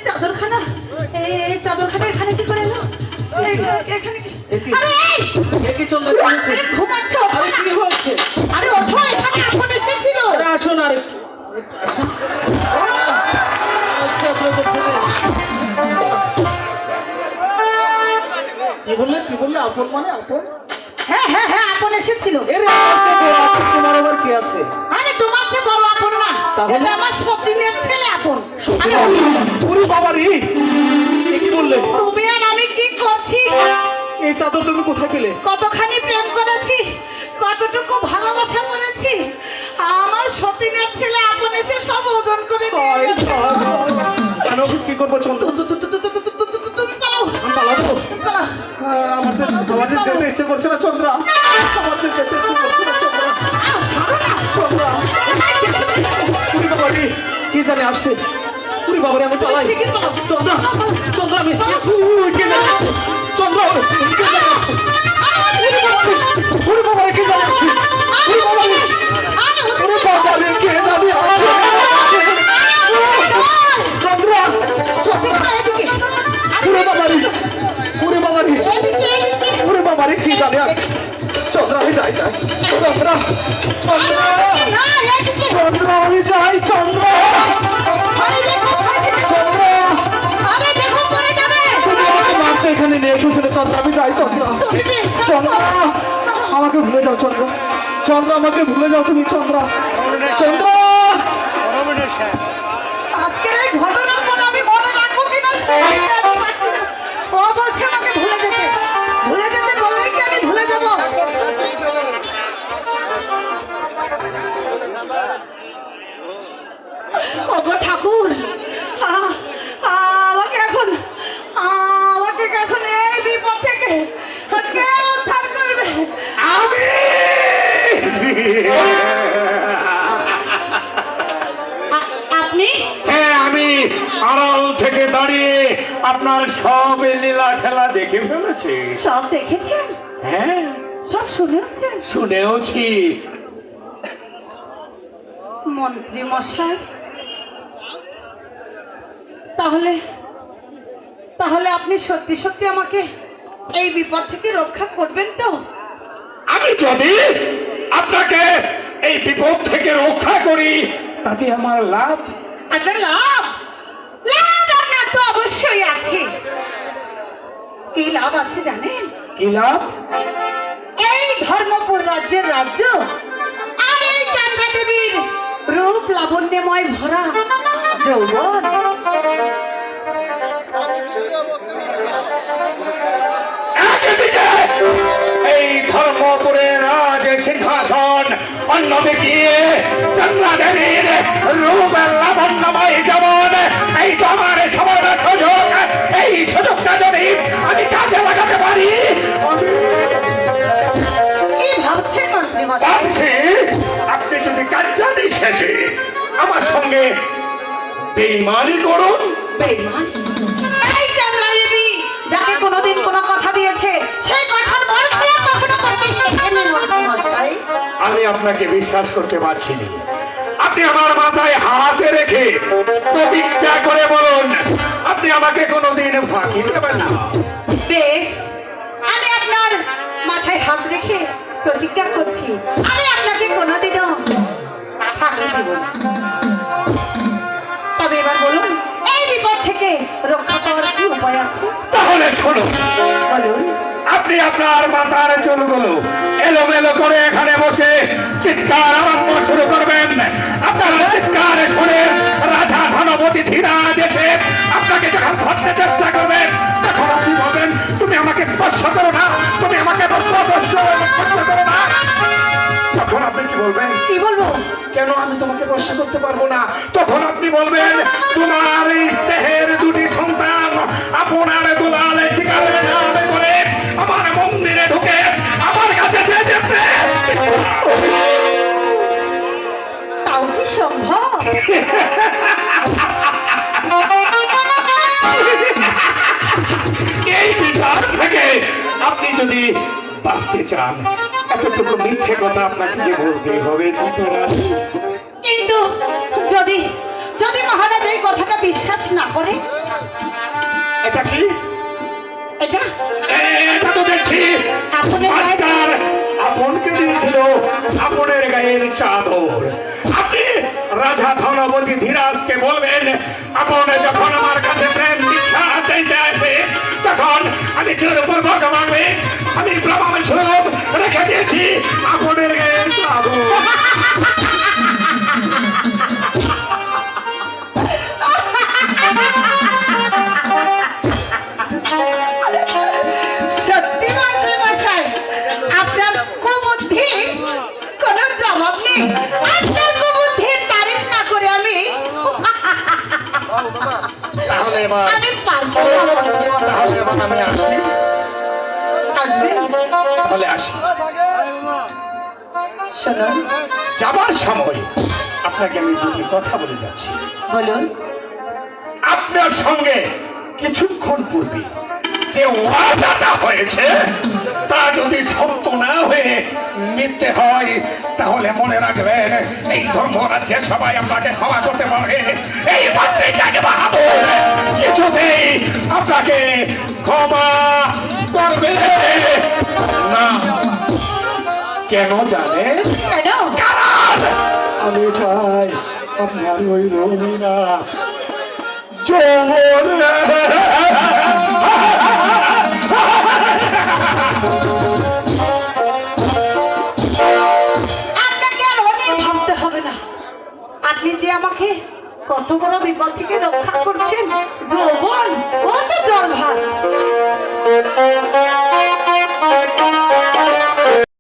চাদরখানা চাদরখানা এখানে কি করে এলো? এখানে কি? আরে কি চন্দ্র কি হচ্ছে? ঘুমাচ্ছ? আরে কি হচ্ছে? আরে ওঠো, এখানে আপন এসেছিল। আরে আসুন আরে কি বললে আপন মানে আপন? হ্যাঁ হ্যাঁ হ্যাঁ, আপন এসেছিল। তোমার আবার কি আছে? আরে তোমার চেয়ে বড় আপন না, এটা আমার সতীনের ছেলে আপন। ওরে বাবা রে, কি বললে? তুমি আর আমি কি করছি? এই চাদর তুমি কোথায় পেলে? কতখানি প্রেম করেছি, কতটুকু ভালোবাসা করেছি, আমার সতীনের ছেলে আপন এসে সব ওজন করে নিয়ে গেছে। কেন কি করবো চন্দ্র? তুমি পালাও, পালাবো? পালাও। আমাদের যেতে ইচ্ছে করছে না চন্দ্রা, আমাদের যেতে ইচ্ছে করছে না চন্দ্রা, ছাড়ো না। চন্দ্রা। পুরি বাবা রে, কি জানে আসছে? পুরি বাবা রে, আমি পালাই। চন্দ্রা, চন্দ্রা আমি কে জানে আসছে? চন্দ্রা কে জানে আসছে? পুরি বাবা রে, কে জানে আসছে? পুরি বাবা রে, পুরি বাবা রে, কে জানে আসছে? চন্দ্রা, চন্দ্রা, পুরি বাবা রে, পুরি বাবা রে, পুরি বাবা রে, কি জানে আসছে? চন্দ্রা আমি যাই যাই, চন্দ্রা, চন্দ্রা, চন্দ্রা আমি যাই, চন্দ্রা, চন্দ্রা, তুমি আমাকে মারতে এখানে নিয়ে এসেছিলে চন্দ্রা, আমি যাই চন্দ্রা, চন্দ্রা, আমাকে ভুলে যাও চন্দ্রা, চন্দ্রা আমাকে ভুলে যাও তুমি চন্দ্রা, চন্দ্রা। আজকের এই ঘটনার পর আমি মনে রাখবো কিনা সেটাই জানতে পারছি না। ও বলছে আমাকে ভুলে যেতে বললেই কি আমি ভুলে যাবো? ওগো ঠাকুর, আমাকে এখন এই বিপদ থেকে কে উদ্ধার করবে? আপনি? হ্যাঁ, আমি আড়াল থেকে দাঁড়িয়ে আপনার সব লীলা খেলা দেখে ফেলেছি। সব দেখেছেন? হ্যাঁ, সব শুনেছেন? শুনেওছি। মন্ত্রী মশাই, তাহলে আপনি সত্যি সত্যি আমাকে এই বিপদ থেকে রক্ষা করবেন তো? আমি যদি আপনাকে এই বিপদ থেকে রক্ষা করি তাতে আমার লাভ। আপনার লাভ? লাভ আপনার তো অবশ্যই আছে। কি লাভ আছে জানেন? কি লাভ? এই ধর্মপুর রাজ্যের রাজ্য আর এই চান্দ্রা দেবীর রূপ লাবণ্যময় ভরা যৌবন। একদিকে এই ধর্মপুরের রাজ সিংহাসন, অন্যদিকে চন্দ্রা দেবীর রূপ লাবণ্যময় জীবন। এই তো আমার সবার সুযোগ। এই সুযোগটা যদি আমি কাজে লাগাতে পারি। কি ভাবছেন মন্ত্রী মশাই? ভাবছি আপনি যদি কার্যাদি শেষে আমার সঙ্গে বেইমানি করুন। বেঈমান? এই চান্দ্রা দেবী যাকে কোনোদিন কোনো কথা দিয়েছে সেই কথার মর্যাদা কখনো করতে শেখেননি মন্ত্রী মশাই। আমি আপনাকে বিশ্বাস করতে পারছি না। আপনি আমার মাথায় হাতে রেখে প্রতিজ্ঞা করে বলুন আপনি আমাকে কোনোদিন ফাঁকি দেবেন না। বেশ, আমি আপনার মাথায় হাত রেখে প্রতিজ্ঞা করছি আমি আপনাকে কোনোদিনও ফাঁকি দিব না। তবে এবার বলুন এই বিপদ থেকে রক্ষা পাওয়ার কি উপায় আছে? তাহলে শুনুন, বলুন। আপনি আপনার মাথার চুলগুলো এলোমেলো করে এখানে বসে চিৎকার আরম্ভ শুরু করবেন। আপনার চিৎকার শুনে রাজা ধনপতি ধীরাজ এসে আপনাকে যখন ধরতে চেষ্টা করবেন তখন আপনি বলবেন তুমি আমাকে স্পর্শ করো না, তুমি আমাকে স্পর্শ করো না। তখন আপনি কি বলবেন? কি বলবো? কেন আমি তোমাকে প্রশ্ন করতে পারবো না? তখন আপনি বলবেন তোমার এই স্নেহের দুটি সন্তান আপনার দুলালে শিকারে নামে করে আমার মন্দিরে ঢুকে আমার কাছে চেয়েছে প্রেম। তাও কি সম্ভব? এই বিচার থেকে আপনি যদি বাঁচতে চান এতটুকু মিথ্যে কথা আপনাকে যে বলতে হবে। কিন্তু যদি যদি মহারাজ এই কথাটা বিশ্বাস না করে গায়ের চাদর। আপনি রাজা ধনপতি ধীরাজকে বলবেন, আপন যখন আমার কাছে প্রেম দীক্ষা চাইতে আসে তখন আমি জোরপূর্বক মানবে আমি প্রমাণ স্বরূপ রেখে দিয়েছি আপনের গায়ের চাদর। সত্যি মন্ত্রী মশাই, আপনার কুবুদ্ধি কোনো জবাব নেই। আপনার কুবুদ্ধির তারিফ না করে আমি তাহলে এবার পারছি না মন্ত্রী মশাই। তাহলে এবার আমি আসি। আসবেন? তাহলে আসি। শুনুন, যাবার সময় আপনাকে আমি দুটি কথা বলে যাচ্ছি। বলুন। আপনার সঙ্গে কিছুক্ষণ পূর্বে যে ওয়াদাটা হয়েছে তা যদি সত্য না হয়ে মিথ্যে হয় তাহলে মনে রাখবেন এই ধর্মরাজ্যে সবাই আপনাকে ক্ষমা করতে পারে, এই পত্রিকাকে বাহাদুর কিছুতেই আপনাকে ক্ষমা করবে না। কেন জানেন? কেন? কারণ আমি চাই আপনার ওই রবিনা আপনাকে আর অনেক ভাবতে হবে না। আপনি যে আমাকে কত বড় বিপদ থেকে রক্ষা করছেন, যৌবন ও তো জল ভাত।